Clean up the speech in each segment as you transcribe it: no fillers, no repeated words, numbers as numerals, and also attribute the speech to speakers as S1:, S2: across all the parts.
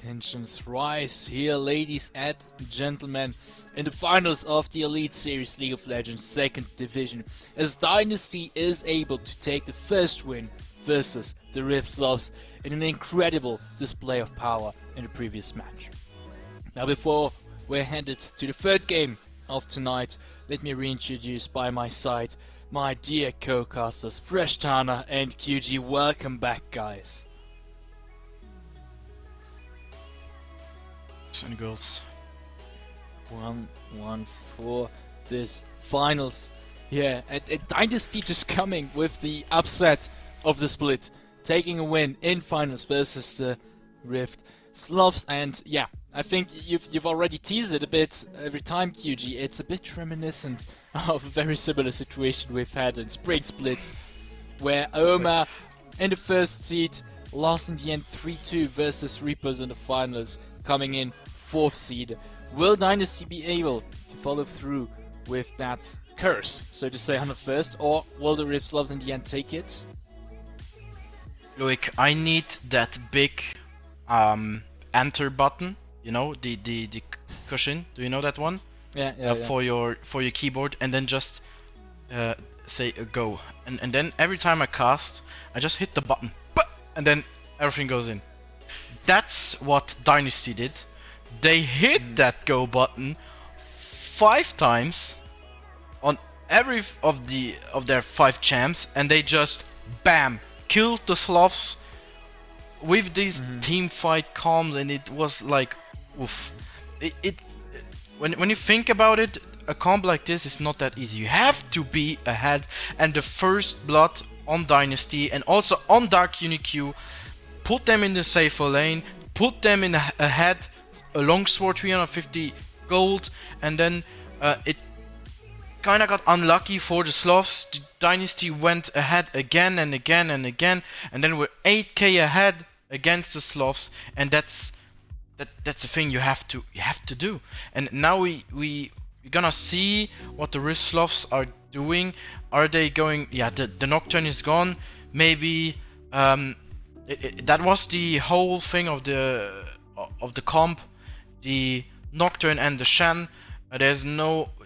S1: Tensions rise here, ladies and gentlemen, in the finals of the Elite Series League of Legends 2nd Division, as Dynasty is able to take the first win versus the Sloths in an incredible display of power in the previous match. Now, before we're headed to the third game of tonight, let me reintroduce by my side my dear co-casters Fresh Tana and QG. Welcome back, guys.
S2: And girls.
S1: 1-1 for this finals. Yeah, and Dynasty just coming with the upset of the split, taking a win in finals versus the Rift Sloths. And yeah, I think you've already teased it a bit every time, QG. It's a bit reminiscent of a very similar situation we've had in Spring Split, where Oma in the first seed lost in the end 3-2 versus Reapers in the finals, coming in 4th seed. Will Dynasty be able to follow through with that curse, so to say, on the first, or will the Rift Sloths in the end take it?
S2: Look, I need that big enter button, you know, the cushion. Do you know that one?
S1: Yeah.
S2: For your keyboard, and then just say go, and then every time I cast, I just hit the button, and then everything goes in. That's what Dynasty did. They hit that go button 5 times on every of their 5 champs, and they just bam killed the Sloths with these team fight comms, and it was like, oof. When you think about it, a comp like this is not that easy. You have to be ahead, and the first blood on Dynasty and also on Dark UniQ, put them in the safer lane, put them in ahead, a longsword 350 gold, and then it kinda got unlucky for the Sloths. The Dynasty went ahead again and again and again, and then we're 8k ahead against the Sloths, and that's the thing you have to do. And now we're gonna see what the Rift Sloths are doing. Are they going? Yeah, the Nocturne is gone. Maybe that was the whole thing of the comp, the Nocturne and the Shen.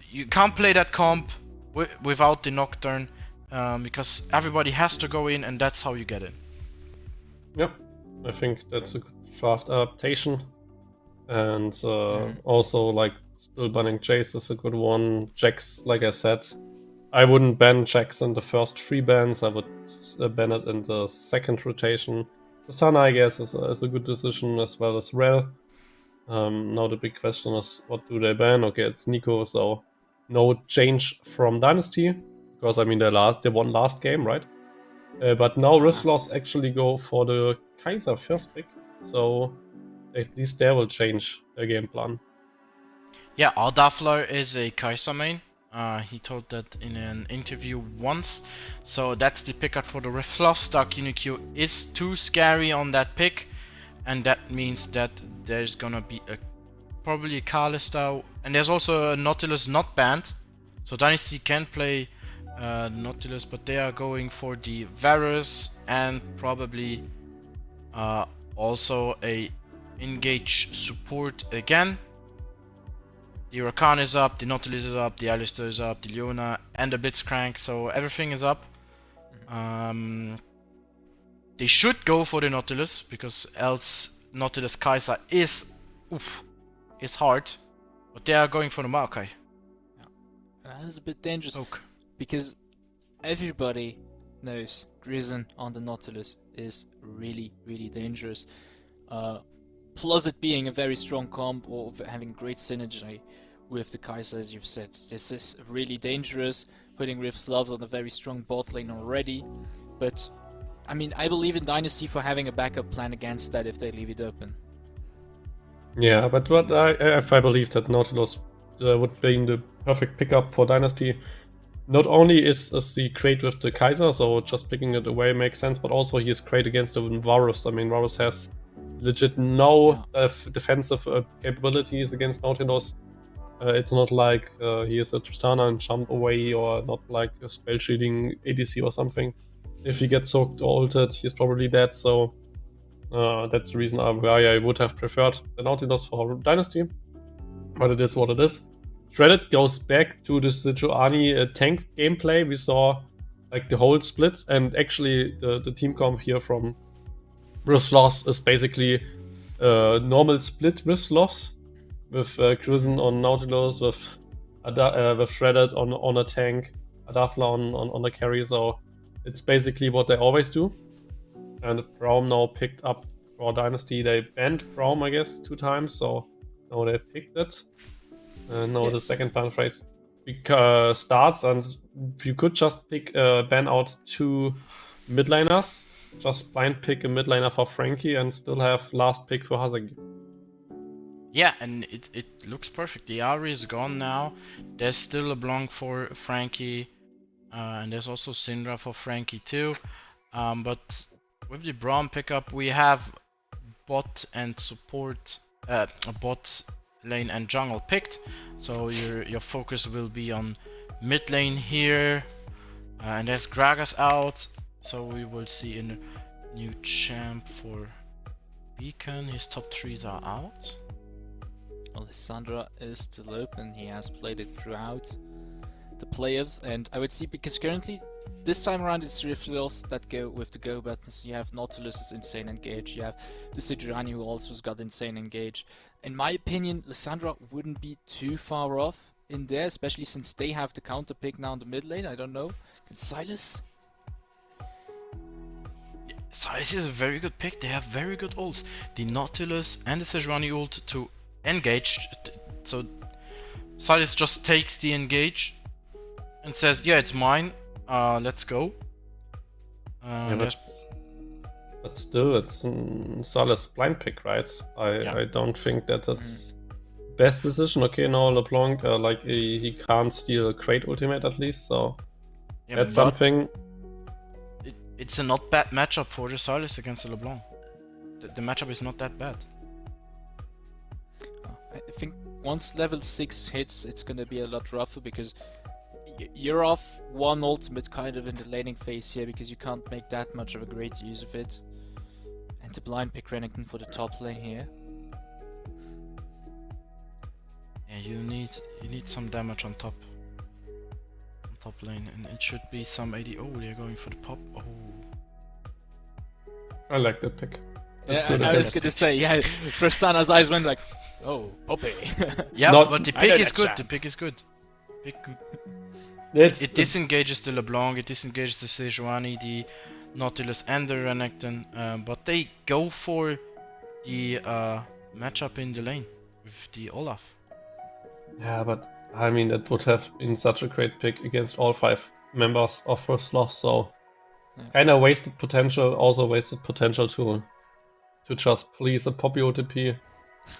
S2: You can't play that comp without the Nocturne, because everybody has to go in, and that's how you get it.
S3: Yep, I think that's a good draft adaptation. And also, like, still banning Jace is a good one. Jax, like I said, I wouldn't ban Jax in the first 3 bans. I would ban it in the second rotation. Tristana, I guess, is a good decision, as well as Rel. Now the big question is, what do they ban? Okay, it's Nico, so no change from Dynasty, because I mean they won last game, right? But now Rift Sloths actually go for the Kaiser first pick, so at least they will change their game plan.
S2: Yeah, Aldaflar is a Kai'Sa main. He told that in an interview once. So that's the pick out for the Rift Sloths. Dark UniQ is too scary on that pick, and that means that there's gonna be probably a Kalista, and there's also a Nautilus not banned. So Dynasty can play Nautilus, but they are going for the Varus and probably also a engage support again. The Rakan is up, the Nautilus is up, the Alistar is up, the Leona and the Blitzcrank, so everything is up. They should go for the Nautilus, because else Nautilus Kai'Sa is hard, but they are going for the Maokai.
S1: Yeah. That's a bit dangerous, because everybody knows Drizen on the Nautilus is really, really dangerous. Plus it being a very strong comp, or having great synergy with the Kai'Sa, as you've said. This is really dangerous, putting Rift Sloths on a very strong bot lane already. But, I mean, I believe in Dynasty for having a backup plan against that if they leave it open.
S3: Yeah, but what I believe that Nautilus would be the perfect pickup for Dynasty. Not only is he great with the Kai'Sa, so just picking it away makes sense, but also he is great against the Varus. I mean, Varus has legit no defensive capabilities against Nautilus. It's not like he is a Tristana and jump away, or not like a spell shielding ADC or something. If he gets soaked or ulted, he's probably dead, so That's the reason why I would have preferred the Nautilus for Dynasty. But it is what it is. Shredded goes back to the Sejuani tank gameplay. We saw like the whole split, and actually the team comp here from Sloths is basically normal split with Sloths, with Cruisen on Nautilus, with Shredded on a tank, Adafla on a carry. So it's basically what they always do. And Braum now picked up for Dynasty. They banned Braum, I guess, 2 times, so now they picked it. And now the second ban phase starts, and you could just ban out 2 mid laners, just blind pick a mid laner for Frankie, and still have last pick for Hazagi.
S2: Yeah, and it looks perfect. The Ari is gone now. There's still LeBlanc for Frankie, and there's also Syndra for Frankie too. But with the Braum pickup, we have bot and support, bot lane and jungle picked. So your focus will be on mid lane here, and there's Gragas out. So we will see a new champ for Beacon. His top 3s are out.
S1: Alessandra is still open. He has played it throughout the playoffs, and I would see, because currently this time around it's Riftlos that go with the go buttons. You have Nautilus's insane engage, you have the Sejuani who also has got insane engage. In my opinion, Lissandra wouldn't be too far off in there, especially since they have the counter pick now in the mid lane. I don't know. Can Silas?
S2: Silas is a very good pick. They have very good ults. The Nautilus and the Sejuani ult to engage. So Silas just takes the engage and says, yeah, it's mine. Let's go.
S3: But still, it's Silas blind pick, right? I don't think that that's best decision. Okay, now LeBlanc, like he can't steal a crate ultimate at least, so that's something.
S2: It's a not bad matchup for the Silas against the LeBlanc. The matchup is not that bad.
S1: I think once level 6 hits, it's gonna be a lot rougher, because you're off 1 ultimate kind of in the laning phase here, because you can't make that much of a great use of it. And to blind pick Renekton for the top lane here.
S2: Yeah, you need some damage on top lane, and it should be some AD. Oh, they're going for the pop. Oh,
S3: I like that pick.
S1: I was gonna say, yeah, Tristana's eyes went like, oh, Poppy.
S2: Yeah, but the pick is good. The pick is good. It disengages the LeBlanc, it disengages the Sejuani, the Nautilus and the Renekton, but they go for the matchup in the lane with the Olaf.
S3: Yeah, but I mean, that would have been such a great pick against all 5 members of First Loss, so kinda wasted potential, also wasted potential to just please a Poppy OTP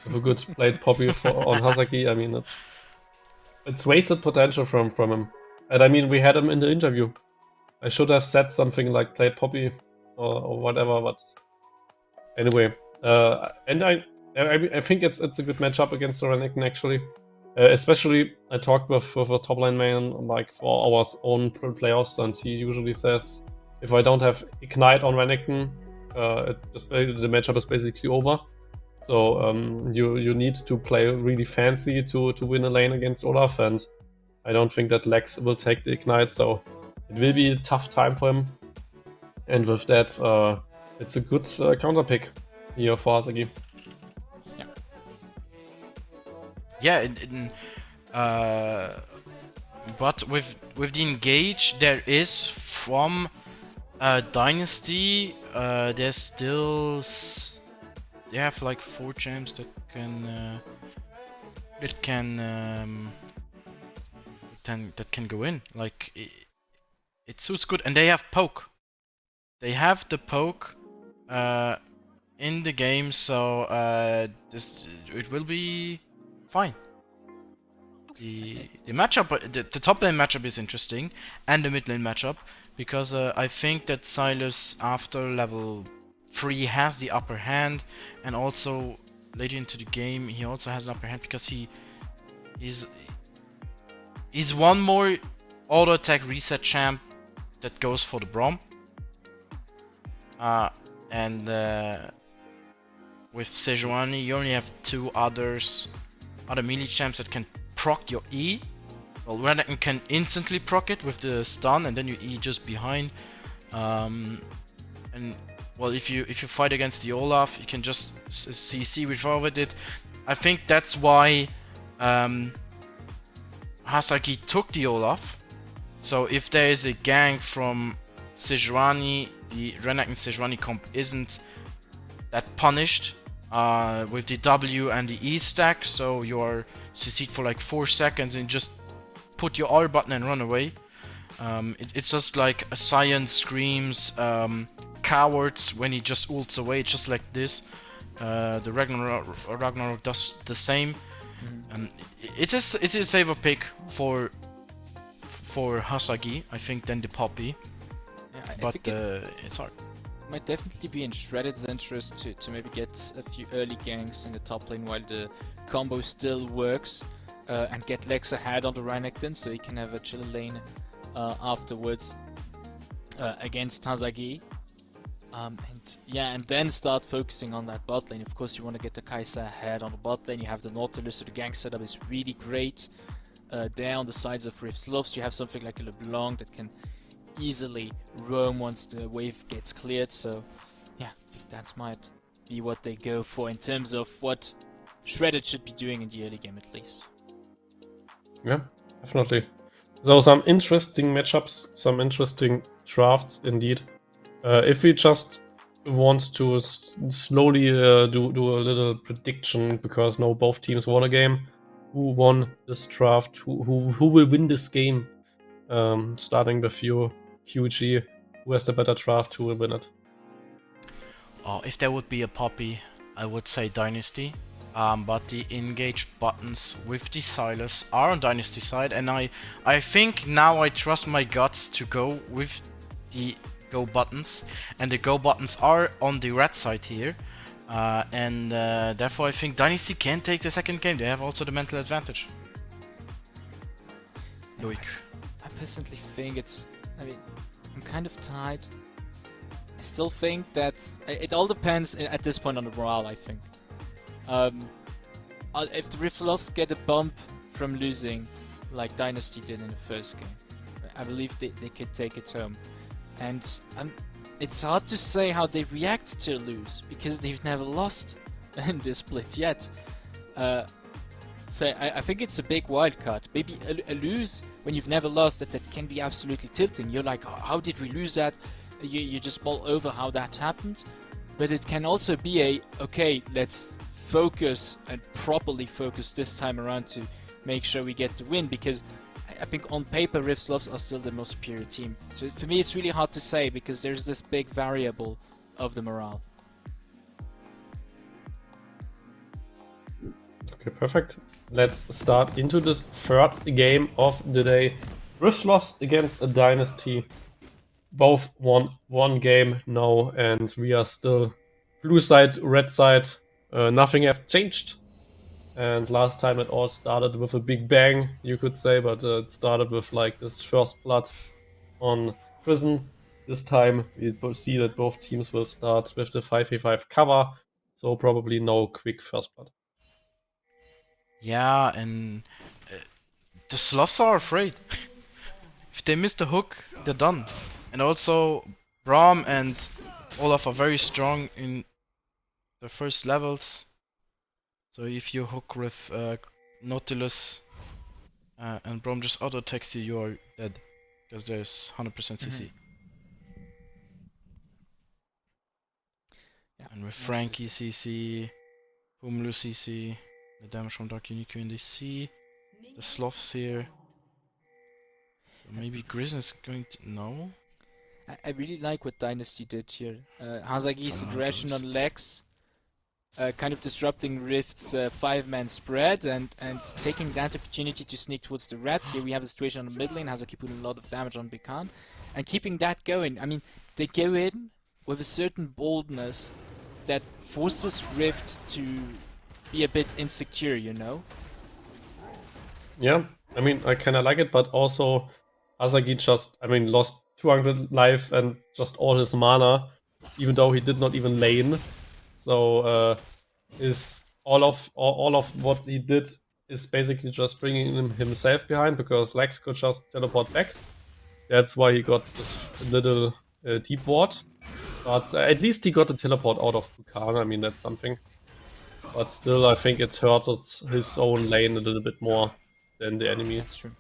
S3: with a good played Poppy on Hazaki. I mean, it's wasted potential from him. And I mean, we had him in the interview. I should have said something like play Poppy or whatever, but anyway. And I think it's a good matchup against the Renekton actually. Especially, I talked with a top line man like for our own playoffs, and he usually says, if I don't have Ignite on Renekton, the matchup is basically over. So you need to play really fancy to win a lane against Olaf, and I don't think that Lex will take the Ignite, so it will be a tough time for him. And with that, it's a good counter pick here for Asagi.
S2: Yeah, but with the engage, there is from Dynasty, there's still they have like 4 champs that can go in. Like it suits good, and they have poke. They have the poke in the game, so it will be fine. The matchup, the top lane matchup is interesting, and the mid lane matchup, because I think that Silas after level 3 has the upper hand, and also later into the game he also has an upper hand because he's one more auto attack reset champ that goes for the Braum, and with Sejuani, you only have two other melee champs that can proc your E. Well, Renekton can instantly proc it with the stun, and then you E just behind. And well, if you fight against the Olaf, you can just CC with it. I think that's why Hasagi took the Olaf. So if there is a gank from Sejuani, the Renekton Sejuani comp isn't that punished with the W and the E stack, so you are CC'd for like 4 seconds and just put your R button and run away. It's just like a Cyan screams cowards when he just ults away, just like this. The Ragnarok does the same. It is a safer pick for Hasagi, I think, than the Poppy.
S1: Yeah,
S2: but it's hard.
S1: Might definitely be in Shredded's interest to maybe get a few early ganks in the top lane while the combo still works, and get Lex ahead on the Renekton so he can have a chill lane afterwards against Hasagi. And then start focusing on that bot lane. Of course, you want to get the Kai'Sa ahead on the bot lane. You have the Nautilus, so the gank setup is really great. There on the sides of Rift Sloths, you have something like a LeBlanc that can easily roam once the wave gets cleared. So, yeah, I think that might be what they go for in terms of what Shredded should be doing in the early game, at least.
S3: Yeah, definitely. So some interesting matchups, some interesting drafts indeed. If we just want to slowly do a little prediction, because now both teams won a game, who won this draft, who will win this game, starting with you, QG, who has the better draft, who will win it?
S2: Oh, if there would be a Poppy, I would say Dynasty. But the engaged buttons with the Silas are on Dynasty side, and I think now I trust my guts to go with the go buttons, and the go buttons are on the red side here, and therefore I think Dynasty can take the second game. They have also the mental advantage. Loic.
S1: I personally think I'm kind of tied. I still think that it all depends at this point on the morale, I think. If the Rift Sloths get a bump from losing, like Dynasty did in the first game, I believe they could take it home. And it's hard to say how they react to lose, because they've never lost in this split yet. So I think it's a big wild card. Maybe a lose when you've never lost, that can be absolutely tilting. You're like, oh, how did we lose that? You just mull over how that happened. But it can also be okay, let's focus and properly focus this time around to make sure we get the win, because I think on paper Rift Sloths are still the most superior team. So for me it's really hard to say, because there's this big variable of the morale.
S3: Okay, perfect. Let's start into this third game of the day. Rift Sloths against a Dynasty. Both won one game now, and we are still blue side, red side. Nothing have changed. And last time it all started with a big bang, you could say, but it started with like this first blood on Prison. This time we see that both teams will start with the 5v5 cover, so probably no quick first blood.
S2: Yeah, and the Sloths are afraid. If they miss the hook, they're done. And also, Braum and Olaf are very strong in the first levels. So if you hook with Nautilus and Braum just auto attacks you, you are dead. Because there's 100% CC.
S1: Yeah,
S2: and with Frankie CC, Humlu CC, the damage from Dark Unicorn in the C, the Sloths here. So maybe Grizz is going to... No?
S1: I really like what Dynasty did here. Hasagi's aggression on Lex, kind of disrupting Rift's 5-man spread, and taking that opportunity to sneak towards the red. Here we have a situation on the mid lane, Hasagi putting a lot of damage on Bikan, and keeping that going. I mean, they go in with a certain boldness that forces Rift to be a bit insecure, you know?
S3: Yeah, I mean, I kind of like it, but also Hasagi just, lost 200 life and just all his mana, even though he did not even lane. So is all of what he did is basically just bringing him himself behind because Lex could just teleport back. That's why he got this little deep ward. But at least he got a teleport out of Bukan. I mean, that's something. But still, I think it hurted his own lane a little bit more than the enemy.
S1: That's true.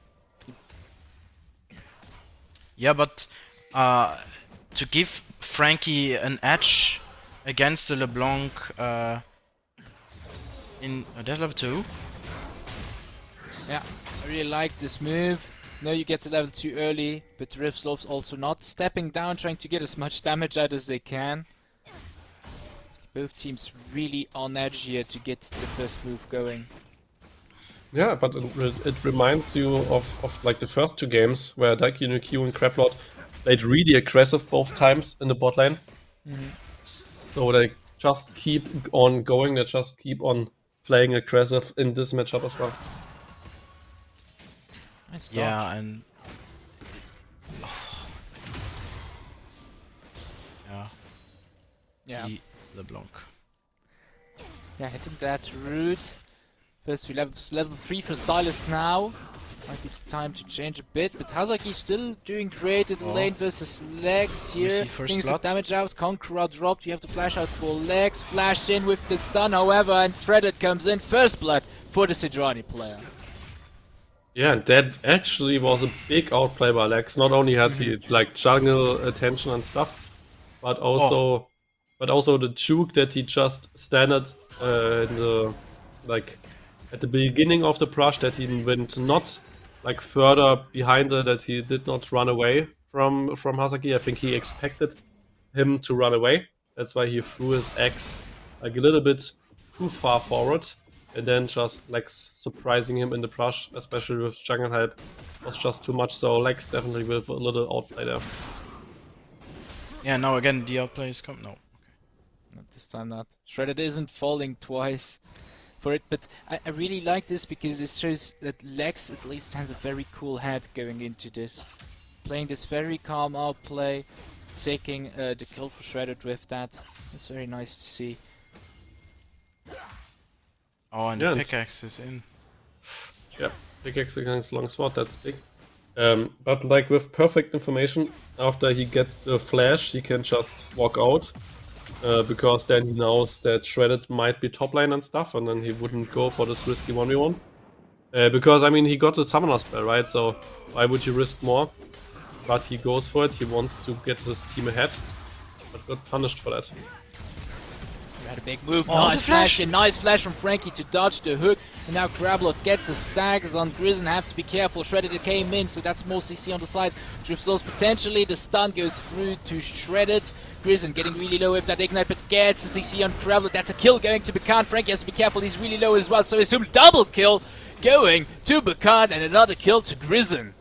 S2: Yeah, but to give Frankie an edge against the LeBlanc in there's level 2.
S1: Yeah, I really like this move. No, you get to level 2 early, but Rift Sloths also not stepping down, trying to get as much damage out as they can. Both teams really on edge here to get the first move going.
S3: Yeah, but it reminds you of like the first 2 games where Q and Craplord played really aggressive both times in the bot lane. So they just keep on going, they just keep on playing aggressive in this matchup as well.
S1: Nice dodge.
S2: Yeah, and
S1: Yeah.
S2: LeBlanc.
S1: Yeah, hitting that root. First 3 levels, level 3 for Silas now. Might be the time to change a bit, but Hazaki still doing great in the lane versus Lex
S2: We
S1: here.
S2: see first
S1: Getting some
S2: blood.
S1: damage out, Conqueror dropped, you have to flash out for Lex. Flash in with the stun, however, and Shredded comes in. First blood for the Sidrani player.
S3: Yeah, and that actually was a big outplay by Lex. Not only had he like jungle attention and stuff, but also the juke that he just standed in the like at the beginning of the brush, that he went not like further behind her, that he did not run away from Hazaki. I think he expected him to run away. That's why he threw his axe like a little bit too far forward, and then just Lex surprising him in the brush, especially with jungle help, was just too much. So Lex definitely with a little outplay there.
S2: Yeah, now again the outplay is come. No.
S1: Not this time, not. Shredded isn't falling twice for it, but I really like this because it shows that Lex at least has a very cool head going into this. Playing this very calm outplay, taking the kill for Shredded with that. That's very nice to see.
S2: Oh, and
S3: Yeah.
S2: the pickaxe is in.
S3: Yeah, pickaxe against long sword, that's big. But like with perfect information, after he gets the flash, he can just walk out. Because then he knows that Shredded might be top lane and stuff, and then he wouldn't go for this risky 1v1. Because, I mean, he got a summoner spell, right? So why would you risk more? But he goes for it, he wants to get his team ahead, but got punished for that.
S1: Had a big move,
S2: Oh,
S1: nice
S2: the
S1: flash
S2: flash!
S1: in, nice flash from Frankie to dodge the hook, and now Crablot gets the stacks on Grizzin, have to be careful, Shredded came in, so that's more CC on the side. Drifts potentially, the stun goes through to Shredded. Grizzin getting really low with that ignite, but gets the CC on Crablot, that's a kill going to Bukan. Frankie has to be careful, he's really low as well, so assume double kill going to Bukan, and another kill to Grizzin.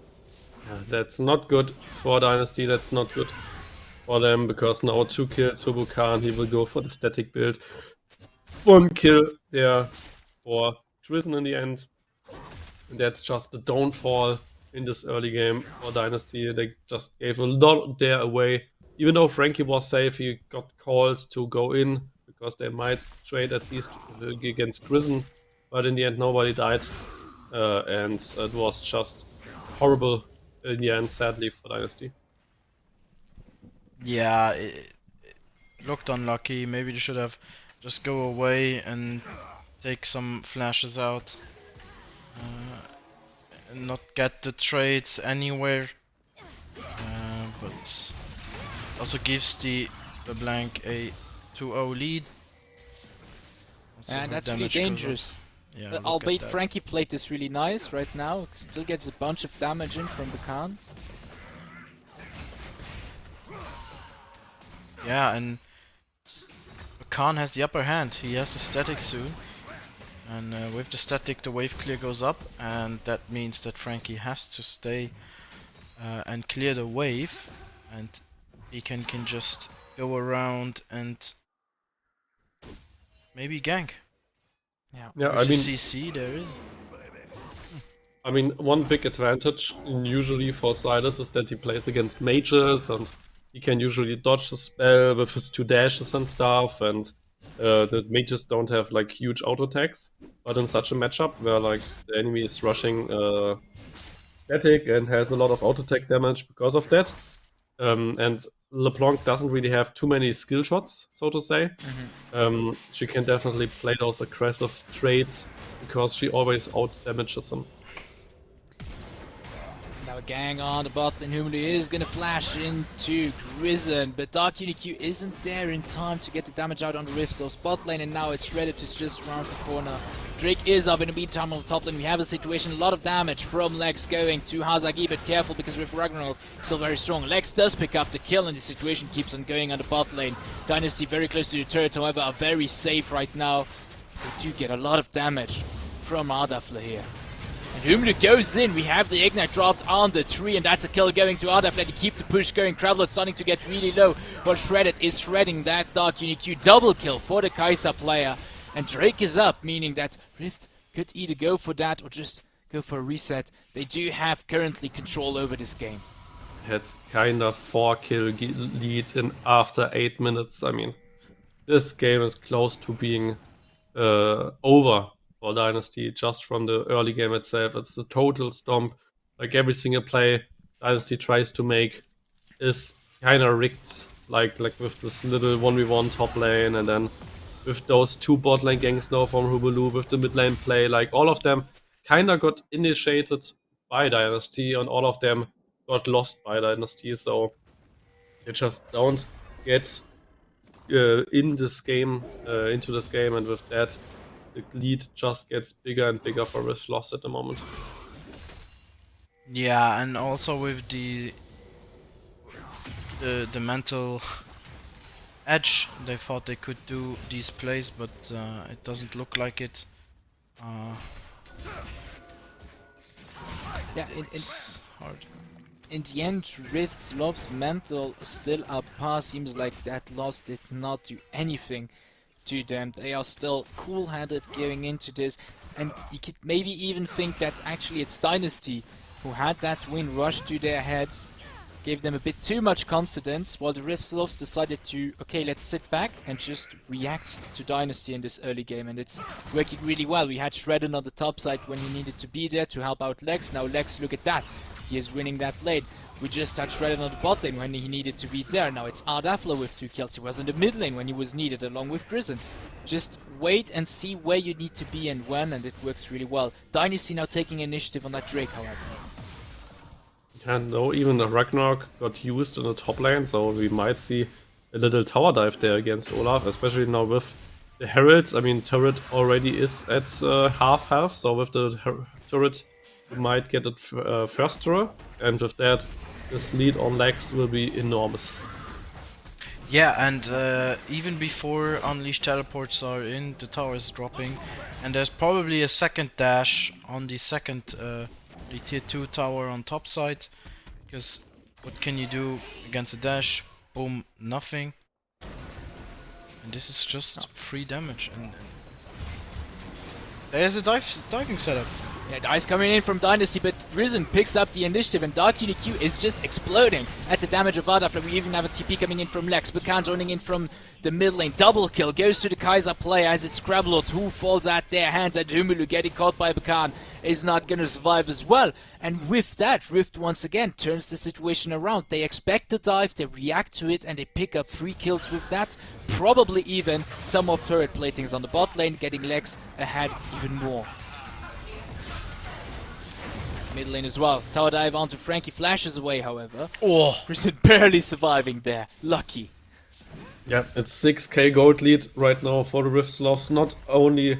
S3: That's not good for Dynasty, that's not good for them, because now 2 kills for Bukan, he will go for the static build. 1 kill there for Grizzin in the end. And that's just the downfall in this early game for Dynasty. They just gave a lot there away. Even though Frankie was safe, he got calls to go in, because they might trade at least against Grizzin. But in the end, nobody died. And it was just horrible in the end, sadly, for Dynasty.
S2: Yeah, it looked unlucky. Maybe they should have just go away and take some flashes out. And not get the trades anywhere. But also gives the blank a 2-0 lead. Also
S1: And
S2: her
S1: that's really
S2: damage goes up.
S1: dangerous.
S2: Yeah, look at
S1: Albeit
S2: that.
S1: Frankie played this really nice right now, still gets a bunch of damage in from Bukan.
S2: Yeah, and Khan has the upper hand. He has the static soon. And with the static, the wave clear goes up, and that means that Frankie has to stay and clear the wave, and he can just go around and maybe gank.
S1: Yeah.
S3: Yeah,
S2: With
S3: I
S2: the
S3: mean,
S2: CC there is.
S3: one big advantage usually for Silas is that he plays against mages, and he can usually dodge the spell with his 2 dashes and stuff, and The mages don't have like huge auto attacks, but in such a matchup where like the enemy is rushing static and has a lot of auto attack damage because of that, and LeBlanc doesn't really have too many skill shots, so to say. She can definitely play those aggressive trades because she always out damages them.
S1: Now a gang on the bot lane. Humulu is gonna flash into Grizzon, but Dark UniQ isn't there in time to get the damage out on the Rift. So bot lane, and now it's Reddit is just around the corner. Drake is up in the meantime on the top lane. We have a situation, a lot of damage from Lex going to Hazagi, but careful because Rift Ragnarok still very strong. Lex does pick up the kill and the situation keeps on going on the bot lane. Dynasty very close to the turret, however, are very safe right now. They do get a lot of damage from Ardafla here. And Humlu goes in, we have the Ignite dropped on the tree, and that's a kill going to Ardafla to keep the push going. Traveler starting to get really low, but Shredded is shredding that Dark UniQ. Double kill for the Kai'Sa player. And Drake is up, meaning that Rift could either go for that or just go for a reset. They do have currently control over this game.
S3: It's kind of 4-kill lead in after 8 minutes. I mean, this game is close to being over for Dynasty just from the early game itself. It's a total stomp. Like every single play Dynasty tries to make is kind of rigged. Like with this little 1v1 top lane, and then with those 2 bot lane ganks now from Hubulu, with the mid lane play, like all of them kind of got initiated by Dynasty, and all of them got lost by Dynasty. So they just don't get into this game, and with that, the lead just gets bigger and bigger for Sloths at the moment.
S2: Yeah, and also with the mental edge, they thought they could do these plays, but it doesn't look like it.
S1: Yeah,
S2: it's hard.
S1: in the end, Rift's Love's mental still up par. Seems like that loss did not do anything to them. They are still cool-headed going into this, and you could maybe even think that actually it's Dynasty who had that win rush to their head, gave them a bit too much confidence, while the Rift Loves decided to, okay, let's sit back and just react to Dynasty in this early game, and it's working really well. We had Shredden on the top side when he needed to be there to help out Lex. Now Lex, look at that, he is winning that lane. We just had Shredden on the bot lane when he needed to be there. Now it's Ardafla with 2 kills. He was in the mid lane when he was needed, along with Grizzon. Just wait and see where you need to be and when, and it works really well. Dynasty now taking initiative on that Drake, however.
S3: And though even the Ragnarok got used in the top lane, so we might see a little tower dive there against Olaf, especially now with the Herald. I mean, turret already is at half health, so with the turret you might get it first turret, and with that, this lead on Lex will be enormous.
S2: Yeah, and even before Unleashed teleports are in, the tower is dropping, and there's probably a second dash on the second the tier 2 tower on top side, because what can you do against a dash? Boom, nothing. And this is just free damage, and there's a diving setup.
S1: Yeah, dice coming in from Dynasty, but Risen picks up the initiative, and Dark UniQ is just exploding at the damage of Ardafla. We even have a TP coming in from Lex. Bukan joining in from the mid lane. Double kill goes to the Kai'Sa player as it's Scrabblot who falls at their hands, and Humulu getting caught by Bukan is not going to survive as well. And with that, Rift once again turns the situation around. They expect the dive, they react to it, and they pick up 3 kills with that. Probably even some more turret platings on the bot lane, getting Lex ahead even more. Mid lane as well. Tower dive onto Frankie, flashes away, however.
S2: Oh,
S1: Risen barely surviving there. Lucky.
S3: Yeah, it's 6k gold lead right now for the Rift Sloths. Not only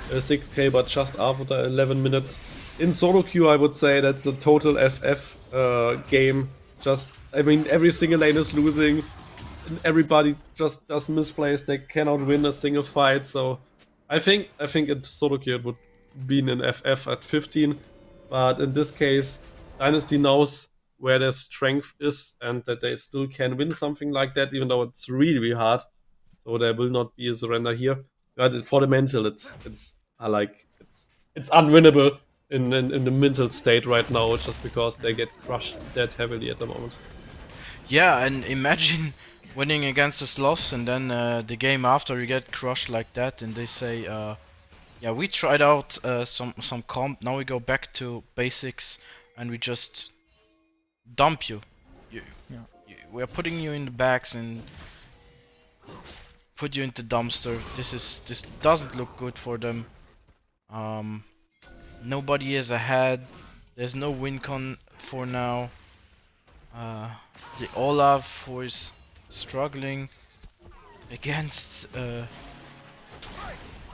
S3: 6k, but just after 11 minutes. In solo queue, I would say that's a total FF game. Just, I mean, every single lane is losing. And everybody just does misplays. They cannot win a single fight. So I think in solo queue it would be in FF at 15. But in this case, Dynasty knows where their strength is and that they still can win something like that, even though it's really, really hard. So there will not be a surrender here. But for the mental, it's unwinnable in the mental state right now, just because they get crushed that heavily at the moment.
S2: yeah, and imagine winning against the Sloths, and then the game after you get crushed like that, and they say, yeah, we tried out some comp. Now we go back to basics, and we just dump you. We are putting you in the bags and put you into dumpster. This doesn't look good for them. Nobody is ahead. There's no win con for now. The Olaf, who is struggling against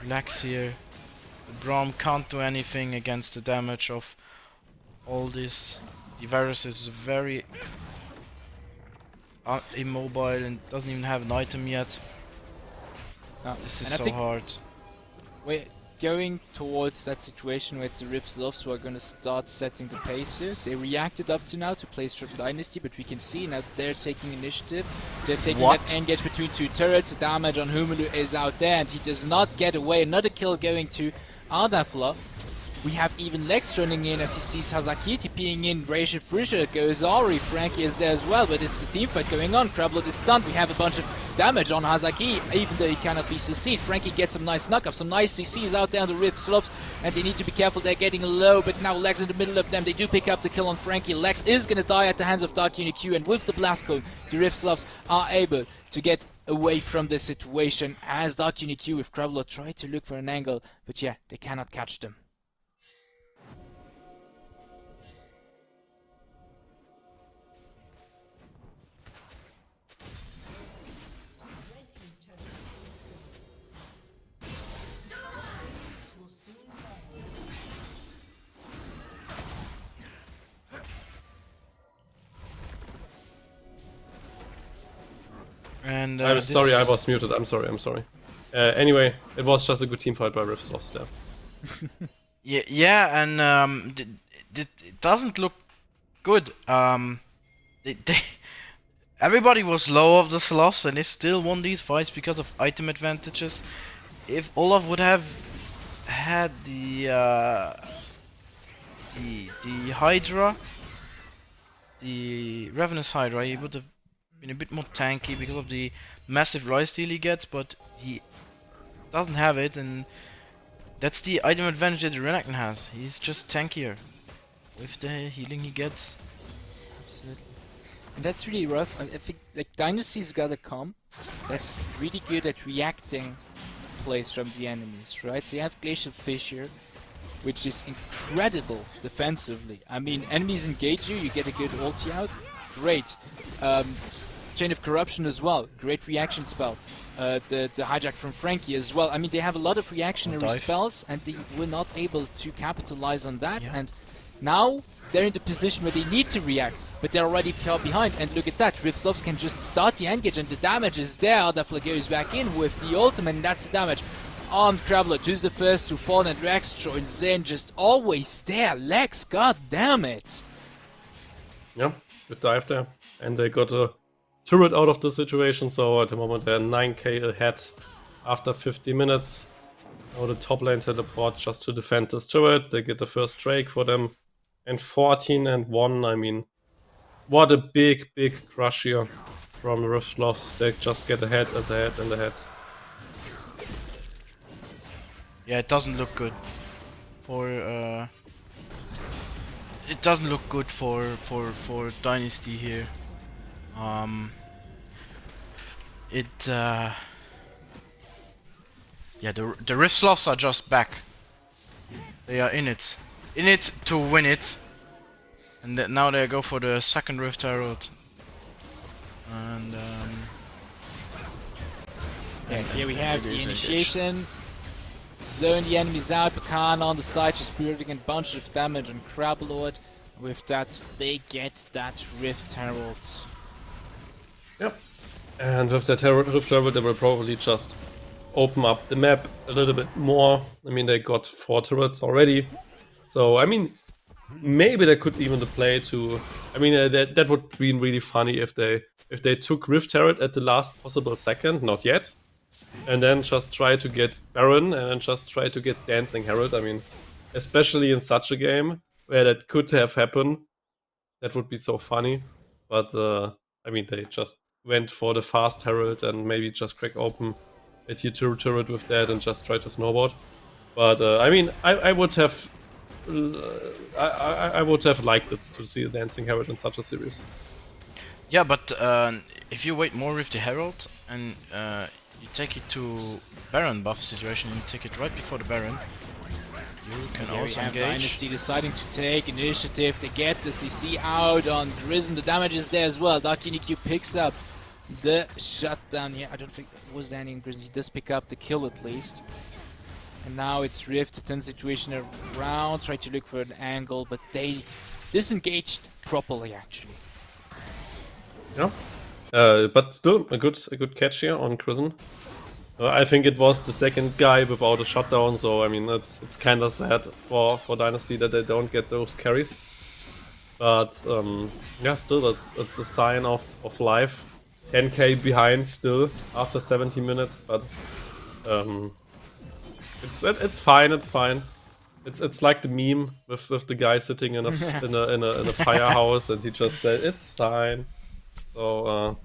S2: Lex here. The Braum can't do anything against the damage of all this. The Varus is very immobile and doesn't even have an item yet. This is so hard.
S1: We're going towards that situation where it's the Rift Sloths who are going to start setting the pace here. They reacted up to now to play Strip Dynasty, but we can see now they're taking initiative. They're taking that engage between two turrets. The damage on Humulu is out there, and he does not get away. Another kill going to Ardafla. We have even Lex joining in as he sees Hazaki TPing in. Rachel Frischer goes Ari. Frankie is there as well, but it's the teamfight going on. Krablot is stunned. We have a bunch of damage on Hazaki, even though he cannot be CC'd. Frankie gets some nice knock-ups, some nice CCs out there on the Rift Sloths, and they need to be careful. They're getting low, but now Lex in the middle of them. They do pick up the kill on Frankie. Lex is going to die at the hands of Dark UniQ, and with the Blast Cone, the Rift Sloths are able to get away from this situation as Dark UniQ with Krablot try to look for an angle, but yeah, they cannot catch them.
S2: And
S3: I'm sorry, I was muted. I'm sorry. Anyway, it was just a good team fight by Rift Sloths there.
S2: yeah, and it doesn't look good. Everybody was low of the Sloths, and they still won these fights because of item advantages. If Olaf would have had the Hydra, the Ravenous Hydra, he would have been a bit more tanky because of the massive rise steal he gets, but he doesn't have it, and that's the item advantage that Renekton has. He's just tankier with the healing he gets.
S1: Absolutely. And that's really rough. I think like Dynasty's got a comp that's really good at reacting plays from the enemies, right? So you have Glacial Fissure, which is incredible defensively. I mean, enemies engage you, you get a good ulti out, great. Chain of Corruption as well, great reaction spell. The hijack from Frankie as well. I mean, they have a lot of reactionary spells, and they were not able to capitalize on that. Yeah. And now they're in the position where they need to react, but they're already far behind. And look at that, Rift Sloths can just start the engage, and the damage is there. Ardafla goes back in with the ultimate, and that's the damage on Krablot, who's the first to fall, and Rex joins in, just always there. Lex, god damn it.
S3: Yeah, good dive there. And they got a turret out of the situation, so at the moment they're 9k ahead after 50 minutes. Now the top lane teleport just to defend this turret. They get the first Drake for them. And 14 and 1, I mean, what a big crush here from the Rift Sloths. They just get ahead and ahead and ahead.
S2: Yeah, it doesn't look good for it doesn't look good for Dynasty here. Yeah, the Rift Sloths are just back. They are in it to win it, and now they go for the second Rift Herald. And
S1: yeah, here we have the initiation. Zone the enemies out. Bakana on the side just building a bunch of damage on Krablord. With that, they get that Rift Herald.
S3: Yep. And with that Rift Herald, they will probably just open up the map a little bit more. I mean, they got 4 turrets already. So, I mean, maybe they could even play to... I mean, that would be really funny if they took Rift Herald at the last possible second, not yet. And then just try to get Baron and then just try to get Dancing Herald. I mean, especially in such a game where that could have happened. That would be so funny. But, I mean, they just went for the fast Herald and maybe just crack open a tier 2 turret with that and just try to snowboard. But I mean, I would have I would have liked it to see a Dancing Herald in such a series.
S2: Yeah, but if you wait more with the Herald and you take it to Baron buff situation, you take it right before the Baron, you can
S1: Here we
S2: also
S1: have
S2: engage.
S1: Dynasty deciding to take initiative. They get the CC out on Grizzn. The damage is there as well. Dark-Unique picks up the shutdown here. I don't think was there any in Grizzn. He does pick up the kill at least. And now it's Rift, 10 situation around. Try to look for an angle, but they disengaged properly actually.
S3: Yeah. But still a good catch here on Grizzn. I think it was the second guy without a shutdown, so I mean it's kind of sad for Dynasty that they don't get those carries. But yeah, still it's a sign of life. 10k behind still after 70 minutes, but it's fine. It's like the meme with the guy sitting in a in a firehouse and he just said it's fine. So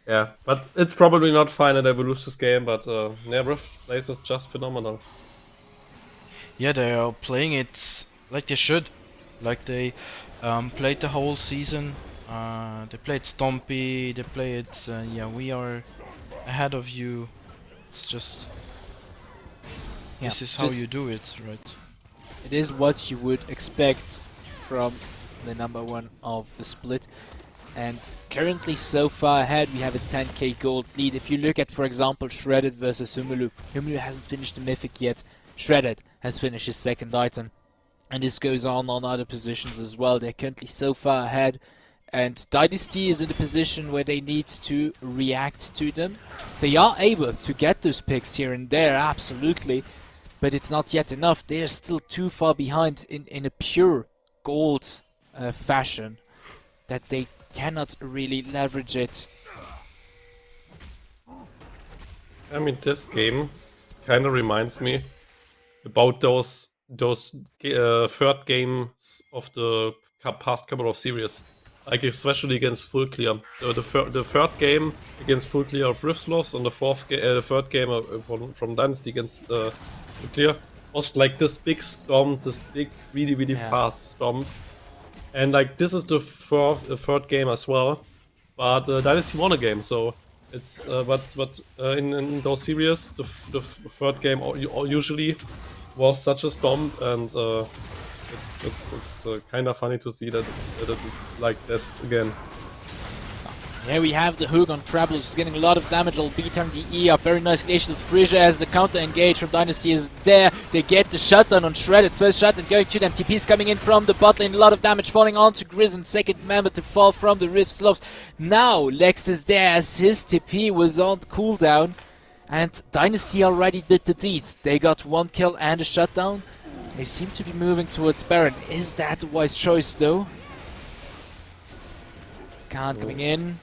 S3: yeah, but it's probably not fine that they will lose this game, but yeah, Rift plays is just phenomenal.
S2: Yeah, they are playing it like they should. Like they played the whole season. They played Stompy, they played, yeah, we are ahead of you. It's just,
S1: Yeah,
S2: this is how you do it, right?
S1: It is what you would expect from the number one of the split. And currently so far ahead we have a 10k gold lead. If you look at, for example, Shredded versus Humulu. Humulu hasn't finished the Mythic yet. Shredded has finished his second item. And this goes on other positions as well. They're currently so far ahead. And Dynasty is in a position where they need to react to them. They are able to get those picks here and there, absolutely. But it's not yet enough. They are still too far behind in a pure gold fashion that they cannot really leverage it.
S3: I mean, this game kind of reminds me about those third games of the past couple of series, like especially against Full Clear. The third game against Full Clear of Rift Sloths and the third game from Dynasty against Full Clear was like this big storm, this big really fast storm. And like this is the third game as well, but Dynasty won a game, so it's but in those series the third game usually was such a storm, and it's kind of funny to see that it's like this again.
S1: Here we have the hook on Crabble, who's getting a lot of damage, albeit on the E up. Very nice glacial Fissure as the counter engage from Dynasty is there. They get the shutdown on Shredded. First shutdown going to them. TP's coming in from the bot lane. A lot of damage falling onto Grizzn. Second member to fall from the Rift Sloths. Now Lex is there as his TP was on cooldown. And Dynasty already did the deed. They got one kill and a shutdown. They seem to be moving towards Baron. Is that a wise choice though? Khan coming in.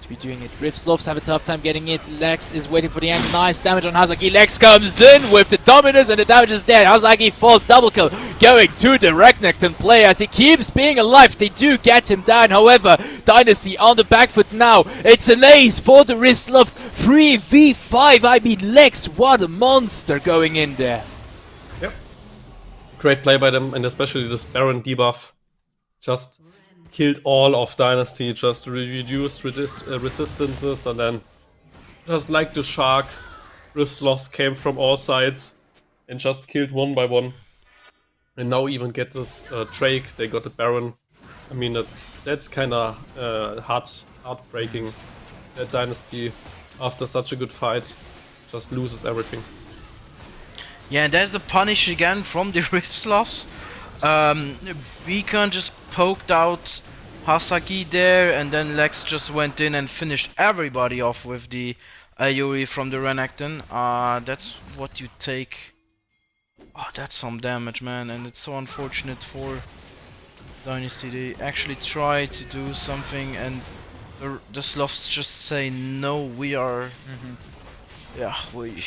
S1: Be doing it. Rift Sloths have a tough time getting it. Lex is waiting for the angle. Nice damage on Hazaki. Lex comes in with the dominance and the damage is there. Hazaki falls. Double kill going to the Regnecton player as he keeps being alive. They do get him down. However, Dynasty on the back foot now. It's an ace for the Rift Sloths. 3v5. I mean, Lex, what a monster going in there.
S3: Yep. Great play by them, and especially this Baron debuff. Just killed all of Dynasty, just reduced resistances, and then just like the sharks, Rift Sloths came from all sides and just killed one by one. And now even get this Drake, they got the Baron. I mean, that's kind of heartbreaking that Dynasty, after such a good fight, just loses everything.
S2: Yeah, and there's the punish again from the Rift Sloths. Beacon just poked out Hasagi there, and then Lex just went in and finished everybody off with the AoE from the Renekton. That's what you take. Oh, that's some damage, man, and it's so unfortunate for Dynasty. They actually try to do something, and the Sloths just say no. We are, yeah, we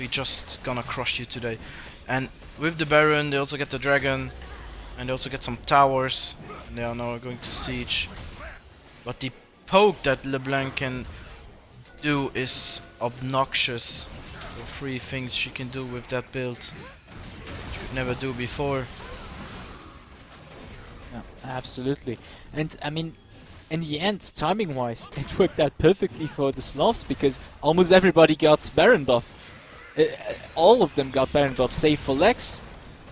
S2: just gonna crush you today. And with the Baron, they also get the Dragon. And they also get some towers. And they are now going to siege. But the poke that LeBlanc can do is obnoxious. The 3 things she can do with that build. She could never do before.
S1: Yeah, absolutely. And I mean, in the end, timing-wise, it worked out perfectly for the Sloths because almost everybody got Baron buff. All of them got Baron buff, save for Lex.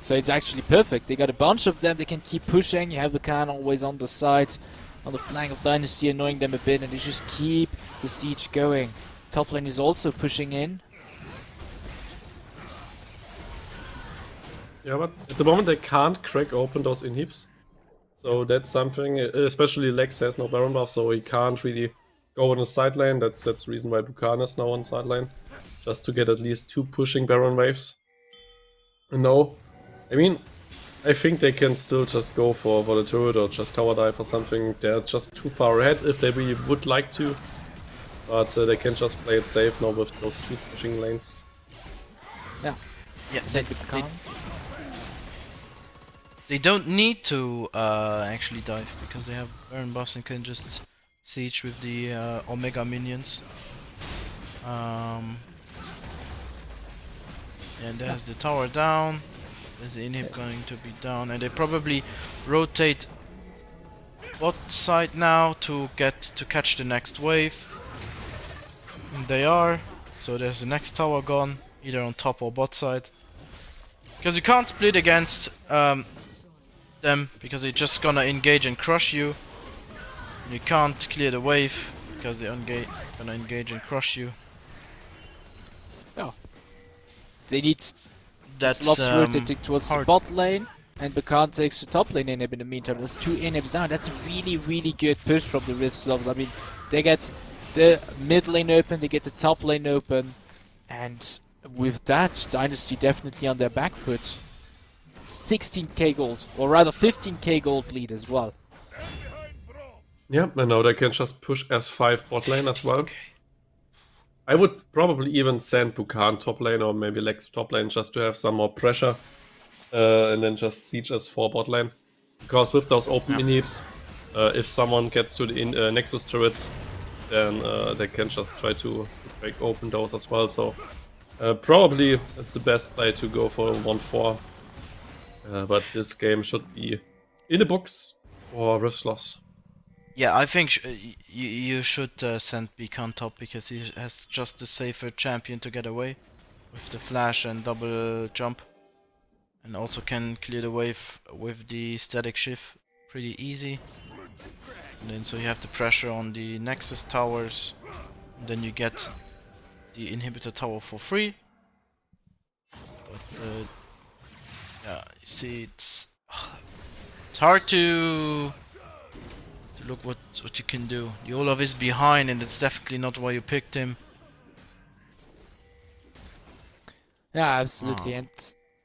S1: So it's actually perfect. They got a bunch of them, they can keep pushing. You have the Khan always on the side, on the flank of Dynasty, annoying them a bit, and they just keep the siege going. Top lane is also pushing in.
S3: Yeah, but at the moment they can't crack open those inhibs. So that's something, especially Lex has no Baron buff, so he can't really go on the side lane. That's the reason why Buchan is now on side lane. Just to get at least 2 pushing Baron waves. No, I mean, I think they can still just go for the turret or just tower dive or something. They're just too far ahead if they really would like to. But they can just play it safe now with those 2 pushing lanes.
S1: Yeah, same with Khan.
S2: They don't need to actually dive because they have Baron buffs and can just siege with the Omega minions. And there's the tower down. There's the inhib going to be down, and they probably rotate bot side now to catch the next wave. And they are. So there's the next tower gone, either on top or bot side. Because you can't split against them because they're just gonna engage and crush you. And you can't clear the wave because they're gonna engage and crush you.
S1: Oh. They need
S2: That's
S1: Sloths rotating towards
S2: hard.
S1: the bot lane, and Buchan takes the top lane inhib in the meantime. There's 2 inhibs down. That's a really good push from the Rift Sloths. I mean, they get the mid lane open, they get the top lane open, and with that, Dynasty definitely on their back foot. 16k gold, or rather 15k gold lead as well.
S3: Yeah, and now they can just push S5 bot lane as well. I would probably even send Buchan top lane or maybe Lex top lane just to have some more pressure. And then just siege S4 bot lane. Because with those open inhibs, if someone gets to the Nexus turrets, then they can just try to break open those as well. So probably it's the best play to go for 1-4. But this game should be in the books for Rift Sloths.
S2: Yeah, I think you should send Beacon top because he has just the safer champion to get away with the flash and double jump, and also can clear the wave with the static shift pretty easy. And then so you have the pressure on the Nexus towers, and then you get the inhibitor tower for free. But yeah, you see it's hard to look what you can do. The Olaf is behind, and it's definitely not why you picked him.
S1: Yeah, absolutely. And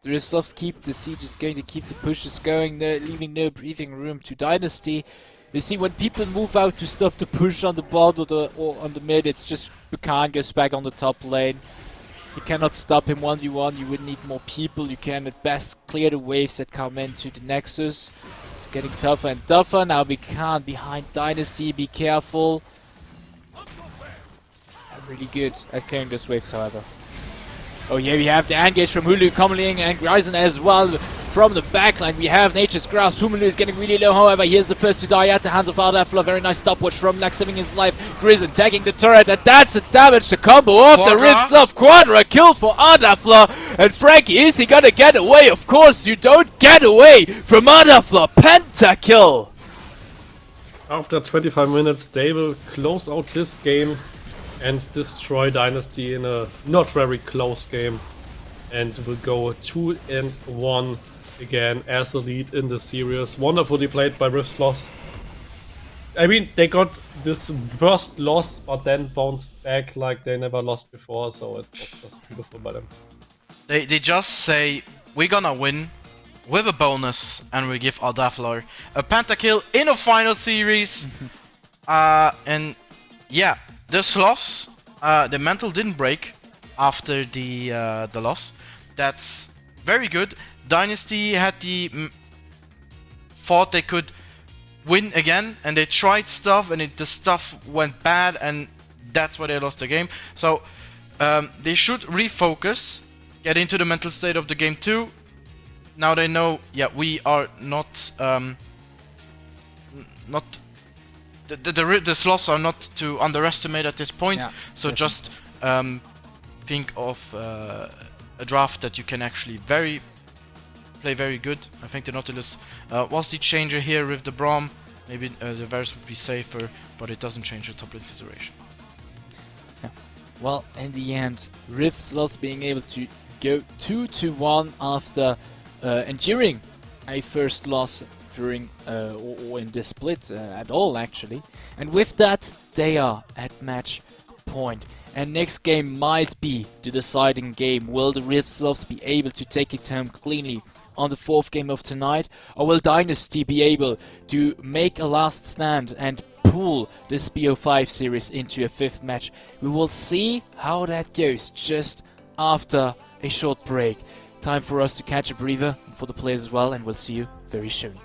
S1: the Sloths keep the sieges going, they keep the pushes going, they're leaving no breathing room to Dynasty. You see, when people move out to stop the push on the bot or on the mid, it's just Buchan goes back on the top lane. You cannot stop him 1v1, you would need more people. You can at best clear the waves that come into the Nexus. It's getting tougher and tougher. Now Buchan behind Dynasty, be careful. Really good at clearing those waves, however. Oh yeah, we have the engage from Hulu coming and Ryzen as well from the backline. We have Nature's Grasp. Hulu is getting really low, however. Here's the first to die at the hands of Ardafla. Very nice stopwatch from Lex saving his life. Grizzin tagging the turret, and that's the damage. The combo off the Rift Sloth. Quadra kill for Ardafla. And Frankie, is he gonna get away? Of course, you don't get away from Ardafla. Pentakill.
S3: After 25 minutes, they will close out this game and destroy Dynasty in a not very close game, and will go 2-1 again as a lead in the series. Wonderfully played by Rift Sloths. I mean, they got this first loss, but then bounced back like they never lost before, so it was just beautiful by them.
S2: They just say, we're gonna win with a bonus, and we give Ardaflar a pentakill in a final series. And yeah, the Sloths, the mantle didn't break after the loss. That's very good. Dynasty had the thought they could win again, and they tried stuff, and the stuff went bad, and that's why they lost the game. So they should refocus, get into the mental state of the game too. Now they know, yeah, we are not the Sloths are not to underestimate at this point.
S1: Yeah,
S2: so
S1: definitely.
S2: just think of a draft that you can actually play very good. I think the Nautilus was the changer here with the Braum. Maybe the Varus would be safer, but it doesn't change the top lane situation.
S1: Well, in the end, Rift Sloths being able to go 2-1 after enduring a first loss during or in this split at all, actually. And with that, they are at match point. And next game might be the deciding game. Will the Rift Sloths be able to take it home cleanly on the 4th game of tonight? Or will Dynasty be able to make a last stand and pull this BO5 series into a 5th match? We will see how that goes just after a short break. Time for us to catch a breather for the players as well, and we'll see you very soon.